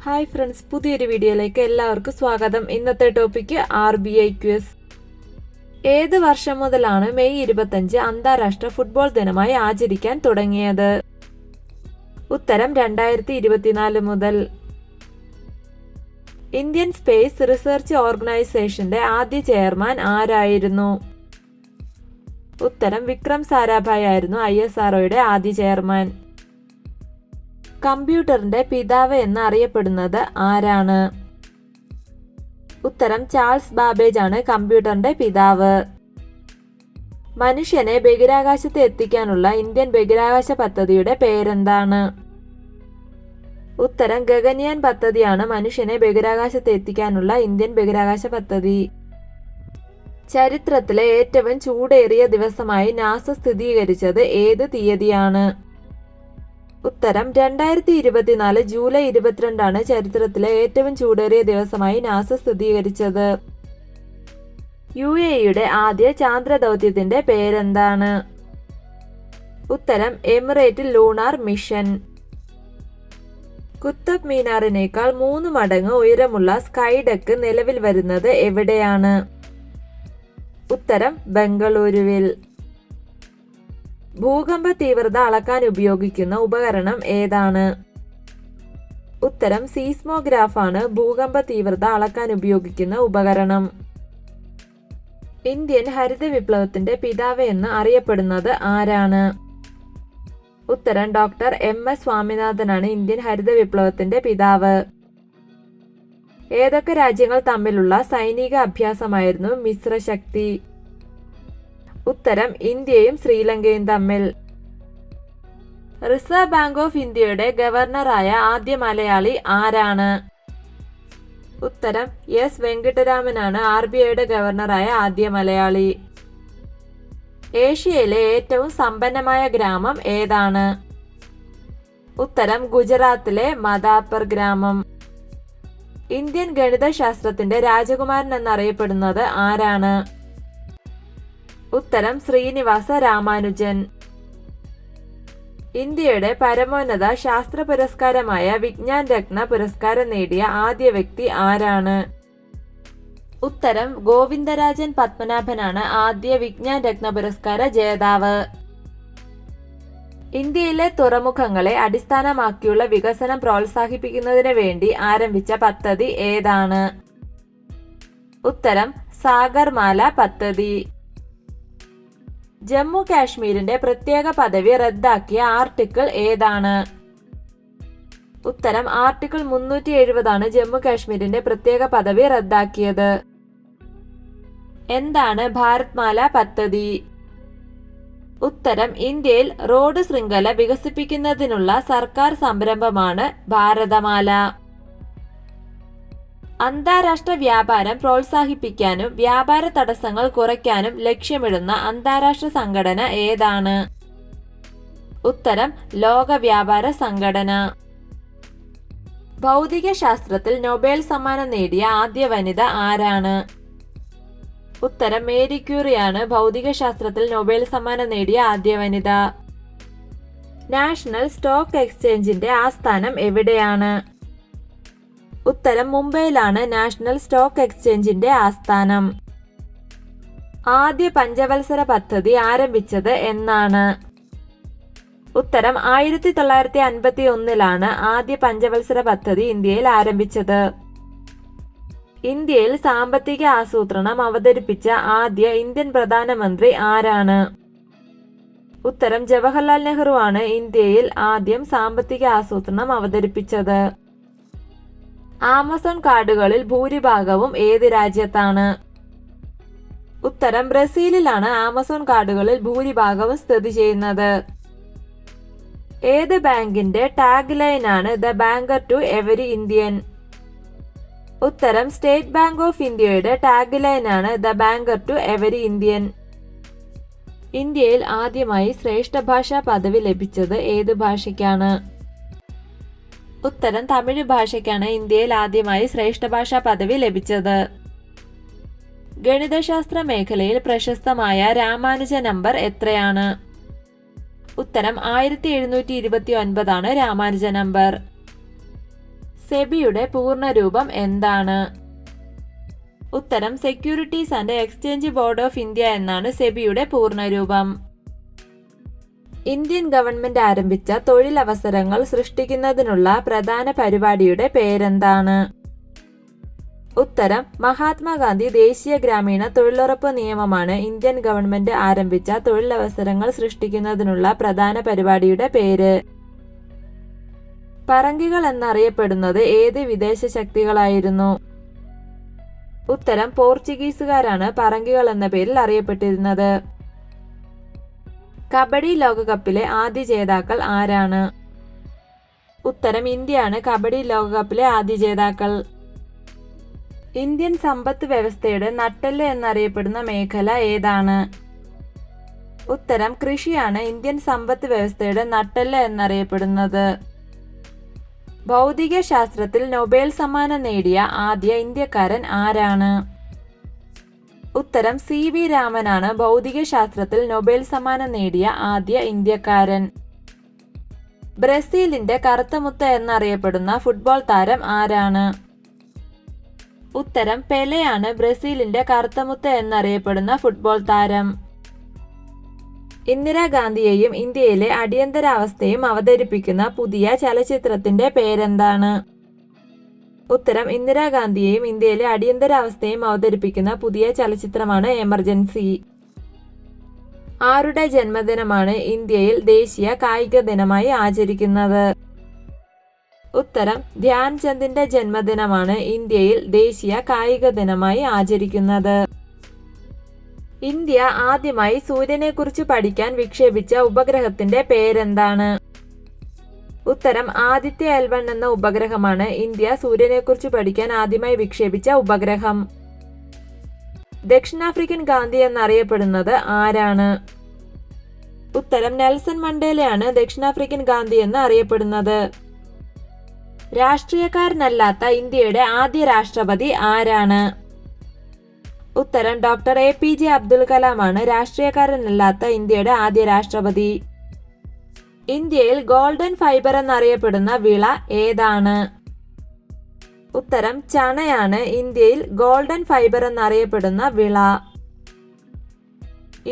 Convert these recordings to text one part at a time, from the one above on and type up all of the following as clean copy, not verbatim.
Hi friends, പുതിയൊരു വീഡിയോയിലേക്ക് എല്ലാവർക്കും സ്വാഗതം. ഇന്നത്തെ ടോപ്പിക്ക് RBI ക്വിസ്. ഏത് വർഷം മുതലാണ് മെയ് 25 അന്താരാഷ്ട്ര ഫുട്ബോൾ ദിനമായി ആചരിക്കാൻ തുടങ്ങിയത്? ഉത്തരം 2024 മുതൽ. ഇന്ത്യൻ സ്പേസ് റിസർച്ച് ഓർഗനൈസേഷന്റെ ആദ്യ ചെയർമാൻ ആരായിരുന്നു? ഉത്തരം വിക്രം സാരാഭായ് ആയിരുന്നു ISROയുടെ ആദ്യ ചെയർമാൻ. കമ്പ്യൂട്ടറിന്റെ പിതാവ് എന്ന് അറിയപ്പെടുന്നത് ആരാണ്? ഉത്തരം ചാൾസ് ബാബേജ് ആണ് കമ്പ്യൂട്ടറിന്റെ പിതാവ്. മനുഷ്യനെ ബഹിരാകാശത്ത് എത്തിക്കാനുള്ള ഇന്ത്യൻ ബഹിരാകാശ പദ്ധതിയുടെ പേരെന്താണ്? ഉത്തരം ഗഗൻയാൻ പദ്ധതിയാണ് മനുഷ്യനെ ബഹിരാകാശത്ത് എത്തിക്കാനുള്ള ഇന്ത്യൻ ബഹിരാകാശ പദ്ധതി. ചരിത്രത്തിലെ ഏറ്റവും ചൂടേറിയ ദിവസമായി നാസ സ്ഥിരീകരിച്ചത് ഏത് തീയതിയാണ്? ഉത്തരം 2024 ജൂലൈ 22 ചരിത്രത്തിലെ ഏറ്റവും ചൂടേറിയ ദിവസമായി നാസ സ്ഥിരീകരിച്ചത്. UAEയുടെ ആദ്യ ചാന്ദ്ര ദൗത്യത്തിന്റെ പേരെന്താണ്? ഉത്തരം എമിറേറ്റ് ലൂണാർ മിഷൻ. കുത്തബ് മീനാറിനേക്കാൾ 3 മടങ്ങ് ഉയരമുള്ള സ്കൈ ഡെക്ക് നിലവിൽ വരുന്നത് എവിടെയാണ്? ഉത്തരം ബംഗളൂരുവിൽ. ഭൂകമ്പ തീവ്രത അളക്കാൻ ഉപയോഗിക്കുന്ന ഉപകരണം ഏതാണ്? ഉത്തരം സീസ്മോഗ്രാഫ് ആണ് ഭൂകമ്പ തീവ്രത അളക്കാൻ ഉപയോഗിക്കുന്ന ഉപകരണം. ഇന്ത്യൻ ഹരിത വിപ്ലവത്തിന്റെ പിതാവ് എന്ന് അറിയപ്പെടുന്നത് ആരാണ്? ഉത്തരം ഡോക്ടർ MS സ്വാമിനാഥനാണ് ഇന്ത്യൻ ഹരിത വിപ്ലവത്തിന്റെ പിതാവ്. ഏതൊക്കെ രാജ്യങ്ങൾ തമ്മിലുള്ള സൈനിക അഭ്യാസമായിരുന്നു മിശ്രശക്തി? ഉത്തരം ഇന്ത്യയും ശ്രീലങ്കയും തമ്മിൽ. റിസർവ് ബാങ്ക് ഓഫ് ഇന്ത്യയുടെ ഗവർണറായ ആദ്യ മലയാളി ആരാണ്? ഉത്തരം S വെങ്കിട്ടരാമനാണ് RBIയുടെ ഗവർണറായ ആദ്യ മലയാളി. ഏഷ്യയിലെ ഏറ്റവും സമ്പന്നമായ ഗ്രാമം ഏതാണ്? ഉത്തരം ഗുജറാത്തിലെ മദാപ്പർ ഗ്രാമം. ഇന്ത്യൻ ഗണിതശാസ്ത്രത്തിന്റെ രാജകുമാരൻ എന്നറിയപ്പെടുന്നത് ആരാണ്? ഉത്തരം ശ്രീനിവാസ രാമാനുജൻ. ഇന്ത്യയുടെ പരമോന്നത ശാസ്ത്ര പുരസ്കാരമായ വിജ്ഞാൻ രത്ന പുരസ്കാരം നേടിയ ആദ്യ വ്യക്തി ആരാണ്? ഉത്തരം ഗോവിന്ദരാജൻ പത്മനാഭനാണ് ആദ്യ വിജ്ഞാൻ രത്ന പുരസ്കാര ജേതാവ്. ഇന്ത്യയിലെ തുറമുഖങ്ങളെ അടിസ്ഥാനമാക്കിയുള്ള വികസനം പ്രോത്സാഹിപ്പിക്കുന്നതിന് വേണ്ടി ആരംഭിച്ച പദ്ധതി ഏതാണ്? ഉത്തരം സാഗർമാല പദ്ധതി. ജമ്മു കാശ്മീരിന്റെ പ്രത്യേക പദവി റദ്ദാക്കിയ ആർട്ടിക്കിൾ ഏതാണ്? ഉത്തരം ആർട്ടിക്കിൾ 370 ആണ് ജമ്മു കാശ്മീരിന്റെ പ്രത്യേക പദവി റദ്ദാക്കിയത്. എന്താണ് ഭാരത്മാല പദ്ധതി? ഉത്തരം ഇന്ത്യയിൽ റോഡ് ശൃംഖല വികസിപ്പിക്കുന്നതിനുള്ള സർക്കാർ സംരംഭമാണ് ഭാരതമാല. അന്താരാഷ്ട്ര വ്യാപാരം പ്രോത്സാഹിപ്പിക്കാനും വ്യാപാര തടസ്സങ്ങൾ കുറയ്ക്കാനും ലക്ഷ്യമിടുന്ന അന്താരാഷ്ട്ര സംഘടന ഏതാണ്? ഉത്തരം ലോക വ്യാപാര സംഘടന. ഭൗതിക ശാസ്ത്രത്തിൽ നൊബേൽ സമ്മാനം നേടിയ ആദ്യ വനിത ആരാണ്? ഉത്തരം മേരി ക്യൂറിയാണ് ഭൗതിക ശാസ്ത്രത്തിൽ നൊബേൽ സമ്മാനം നേടിയ ആദ്യ വനിത. നാഷണൽ സ്റ്റോക്ക് എക്സ്ചേഞ്ചിന്റെ ആസ്ഥാനം എവിടെയാണ്? ഉത്തരം മുംബൈയിലാണ് നാഷണൽ സ്റ്റോക്ക് എക്സ്ചേഞ്ചിന്റെ ആസ്ഥാനം. ആദ്യ പഞ്ചവത്സര പദ്ധതി ആരംഭിച്ചത് എന്നാണ്? ഉത്തരം 1951 ആദ്യ പഞ്ചവത്സര പദ്ധതി ഇന്ത്യയിൽ ആരംഭിച്ചത്. ഇന്ത്യയിൽ സാമ്പത്തിക ആസൂത്രണം അവതരിപ്പിച്ച ആദ്യ ഇന്ത്യൻ പ്രധാനമന്ത്രി ആരാണ്? ഉത്തരം ജവഹർലാൽ നെഹ്റു ആണ് ഇന്ത്യയിൽ ആദ്യം സാമ്പത്തിക ആസൂത്രണം അവതരിപ്പിച്ചത്. ആമസോൺ കാടുകളിൽ ഭൂരിഭാഗവും ഏത് രാജ്യത്താണ്? ഉത്തരം ബ്രസീലിലാണ് ആമസോൺ കാടുകളിൽ ഭൂരിഭാഗവും സ്ഥിതി ചെയ്യുന്നത്. ഏത് ബാങ്കിന്റെ ടാഗ് ലൈനാണ് the banker to every Indian? ഉത്തരം സ്റ്റേറ്റ് ബാങ്ക് ഓഫ് ഇന്ത്യയുടെ ടാഗ് ലൈനാണ് the banker to every Indian. ഇന്ത്യയിൽ ആദ്യമായി ശ്രേഷ്ഠ ഭാഷാ പദവി ലഭിച്ചത് ഏത് ഭാഷയ്ക്കാണ്? ഉത്തരം തമിഴ് ഭാഷയ്ക്കാണ് ഇന്ത്യയിൽ ആദ്യമായി ശ്രേഷ്ഠ ഭാഷാ പദവി ലഭിച്ചത്. ഗണിതശാസ്ത്ര മേഖലയിൽ പ്രശസ്തമായ രാമാനുജ നമ്പർ എത്രയാണ്? ഉത്തരം 1729 ആണ് രാമാനുജ നമ്പർ. സെബിയുടെ പൂർണ്ണരൂപം എന്താണ്? ഉത്തരം securities and exchange board of India എന്നാണ് സെബിയുടെ പൂർണ്ണരൂപം. ഇന്ത്യൻ ഗവൺമെന്റ് ആരംഭിച്ച തൊഴിലവസരങ്ങൾ സൃഷ്ടിക്കുന്നതിനുള്ള പ്രധാന പരിപാടിയുടെ പേരെന്താണ്? ഉത്തരം മഹാത്മാഗാന്ധി ദേശീയ ഗ്രാമീണ തൊഴിലുറപ്പ് നിയമമാണ് ഇന്ത്യൻ ഗവൺമെന്റ് ആരംഭിച്ച തൊഴിലവസരങ്ങൾ സൃഷ്ടിക്കുന്നതിനുള്ള പ്രധാന പരിപാടിയുടെ പേര്. പറങ്കികൾ എന്നറിയപ്പെടുന്നത് ഏത് വിദേശ ശക്തികളായിരുന്നു? ഉത്തരം പോർച്ചുഗീസുകാരാണ് പറങ്കികൾ എന്ന പേരിൽ അറിയപ്പെട്ടിരുന്നത്. കബഡി ലോകകപ്പിലെ ആദ്യ ജേതാക്കൾ ആരാണ്? ഉത്തരം ഇന്ത്യയാണ് കബഡി ലോകകപ്പിലെ ആദ്യ ജേതാക്കൾ. ഇന്ത്യൻ സമ്പദ് വ്യവസ്ഥയുടെ നട്ടെല്ല് എന്നറിയപ്പെടുന്ന മേഖല ഏതാണ്? ഉത്തരം കൃഷിയാണ് ഇന്ത്യൻ സമ്പദ് വ്യവസ്ഥയുടെ നട്ടെല്ല് എന്നറിയപ്പെടുന്നത്. ഭൗതിക ശാസ്ത്രത്തിൽ നൊബേൽ സമ്മാനം നേടിയ ആദ്യ ഇന്ത്യക്കാരൻ ആരാണ്? ഉത്തരം CV രാമനാണ് ഭൗതിക ശാസ്ത്രത്തിൽ നൊബേൽ സമ്മാനം നേടിയ ആദ്യ ഇന്ത്യക്കാരൻ. ബ്രസീലിന്റെ കറുത്ത മുത്ത് എന്നറിയപ്പെടുന്ന ഫുട്ബോൾ താരം ആരാണ്? ഉത്തരം പെലെയാണ് ബ്രസീലിന്റെ കറുത്ത മുത്ത് എന്നറിയപ്പെടുന്ന ഫുട്ബോൾ താരം. ഇന്ദിരാഗാന്ധിയെയും ഇന്ത്യയിലെ അടിയന്തരാവസ്ഥയും അവതരിപ്പിക്കുന്ന പുതിയ ചലച്ചിത്രത്തിന്റെ പേരെന്താണ്? ഉത്തരം ഇന്ദിരാഗാന്ധിയെയും ഇന്ത്യയിലെ അടിയന്തരാവസ്ഥയും അവതരിപ്പിക്കുന്ന പുതിയ ചലച്ചിത്രമാണ് എമർജൻസി. ആരുടെ ജന്മദിനമാണ് ഇന്ത്യയിൽ ദേശീയ കായിക ദിനമായി ആചരിക്കുന്നത്? ഉത്തരം ധ്യാൻ ചന്ദിന്റെ ജന്മദിനമാണ് ഇന്ത്യയിൽ ദേശീയ കായിക ദിനമായി ആചരിക്കുന്നത്. ഇന്ത്യ ആദ്യമായി സൂര്യനെക്കുറിച്ച് പഠിക്കാൻ വിക്ഷേപിച്ച ഉപഗ്രഹത്തിന്റെ പേരെന്താണ്? ഉത്തരം ആദിത്യ L1 എന്ന ഉപഗ്രഹമാണ് ഇന്ത്യ സൂര്യനെക്കുറിച്ച് പഠിക്കാൻ ആദ്യമായി വിക്ഷേപിച്ച ഉപഗ്രഹം. ദക്ഷിണാഫ്രിക്കൻ ഗാന്ധി എന്നറിയപ്പെടുന്നത് ആരാണ്? ഉത്തരം നെൽസൺ മണ്ടേലയാണ് ദക്ഷിണാഫ്രിക്കൻ ഗാന്ധി എന്ന് അറിയപ്പെടുന്നത്. രാഷ്ട്രീയക്കാരനല്ലാത്ത ഇന്ത്യയുടെ ആദ്യ രാഷ്ട്രപതി ആരാണ്? ഉത്തരം ഡോക്ടർ APJ അബ്ദുൽ കലാമാണ് രാഷ്ട്രീയക്കാരനല്ലാത്ത ഇന്ത്യയുടെ ആദ്യ രാഷ്ട്രപതി. ഇന്ത്യയിൽ ഗോൾഡൻ ഫൈബർ എന്നറിയപ്പെടുന്ന വിള ഏതാണ്? ഉത്തരം ചണയാണ് ഇന്ത്യയിൽ ഗോൾഡൻ ഫൈബർ എന്നറിയപ്പെടുന്ന വിള.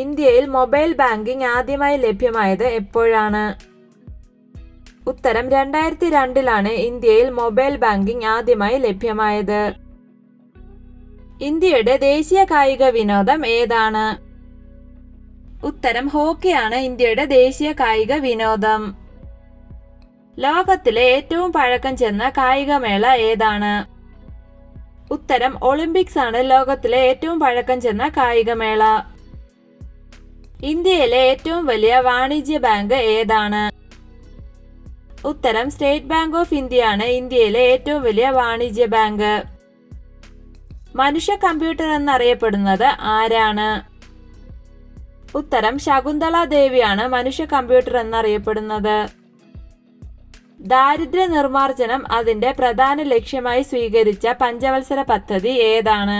ഇന്ത്യയിൽ മൊബൈൽ ബാങ്കിംഗ് ആദ്യമായി ലഭ്യമായത് എപ്പോഴാണ്? ഉത്തരം 2002 ഇന്ത്യയിൽ മൊബൈൽ ബാങ്കിംഗ് ആദ്യമായി ലഭ്യമായത്. ഇന്ത്യയുടെ ദേശീയ കായിക വിനോദം ഏതാണ്? ഉത്തരം ഹോക്കിയാണ് ഇന്ത്യയുടെ ദേശീയ കായിക വിനോദം. ലോകത്തിലെ ഏറ്റവും പഴക്കം ചെന്ന കായികമേള ഏതാണ്? ഉത്തരം ഒളിമ്പിക്സ് ആണ് ലോകത്തിലെ ഏറ്റവും പഴക്കം ചെന്ന കായികമേള. ഇന്ത്യയിലെ ഏറ്റവും വലിയ വാണിജ്യ ബാങ്ക് ഏതാണ്? ഉത്തരം സ്റ്റേറ്റ് ബാങ്ക് ഓഫ് ഇന്ത്യയാണ് ഇന്ത്യയിലെ ഏറ്റവും വലിയ വാണിജ്യ ബാങ്ക്. മനുഷ്യ കമ്പ്യൂട്ടർ എന്നറിയപ്പെടുന്നത് ആരാണ്? ഉത്തരം ശകുന്തള ദേവിയാണ് മനുഷ്യ കമ്പ്യൂട്ടർ എന്നറിയപ്പെടുന്നത്. ദാരിദ്ര്യ നിർമ്മാർജ്ജനം അതിന്റെ പ്രധാന ലക്ഷ്യമായി സ്വീകരിച്ച പഞ്ചവത്സര പദ്ധതി ഏതാണ്?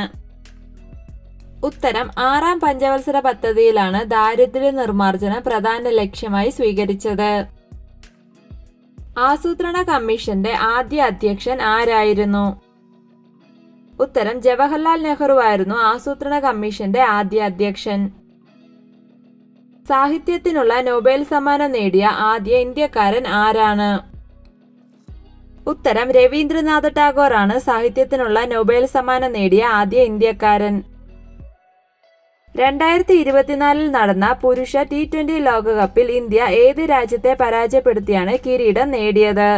ഉത്തരം 6ാം പഞ്ചവത്സര പദ്ധതിയിലാണ് ദാരിദ്ര്യ നിർമ്മാർജ്ജനം പ്രധാന ലക്ഷ്യമായി സ്വീകരിച്ചത്. ആസൂത്രണ കമ്മീഷന്റെ ആദ്യ അധ്യക്ഷൻ ആരായിരുന്നു? ഉത്തരം ജവഹർലാൽ നെഹ്റു ആയിരുന്നു ആസൂത്രണ കമ്മീഷന്റെ ആദ്യ അധ്യക്ഷൻ. സാഹിത്യത്തിനുള്ള നൊബേൽ സമ്മാനം നേടിയ ആദ്യ ഇന്ത്യക്കാരൻ ആരാണ്? ഉത്തരം രവീന്ദ്രനാഥ ടാഗോർ ആണ് സാഹിത്യത്തിനുള്ള നൊബേൽ സമ്മാനം നേടിയ ആദ്യ ഇന്ത്യക്കാരൻ. 2024 നടന്ന പുരുഷ T20 ലോകകപ്പിൽ ഇന്ത്യ ഏത് രാജ്യത്തെ പരാജയപ്പെടുത്തിയാണ് കിരീടം നേടിയത്?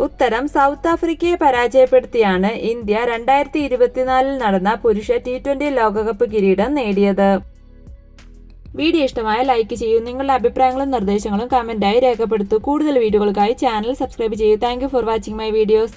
ഉത്തരം സൗത്ത് ആഫ്രിക്കയെ പരാജയപ്പെടുത്തിയാണ് ഇന്ത്യ 2024 നടന്ന പുരുഷ T20 ലോകകപ്പ് കിരീടം നേടിയത്. വീഡിയോ ഇഷ്ടമായ ലൈക്ക് ചെയ്യൂ. നിങ്ങളുടെ അഭിപ്രായങ്ങളും നിർദ്ദേശങ്ങളും കമന്റായി രേഖപ്പെടുത്തൂ. കൂടുതൽ വീഡിയോകൾക്കായി ചാനൽ സബ്സ്ക്രൈബ് ചെയ്യൂ. Thank you for watching my videos.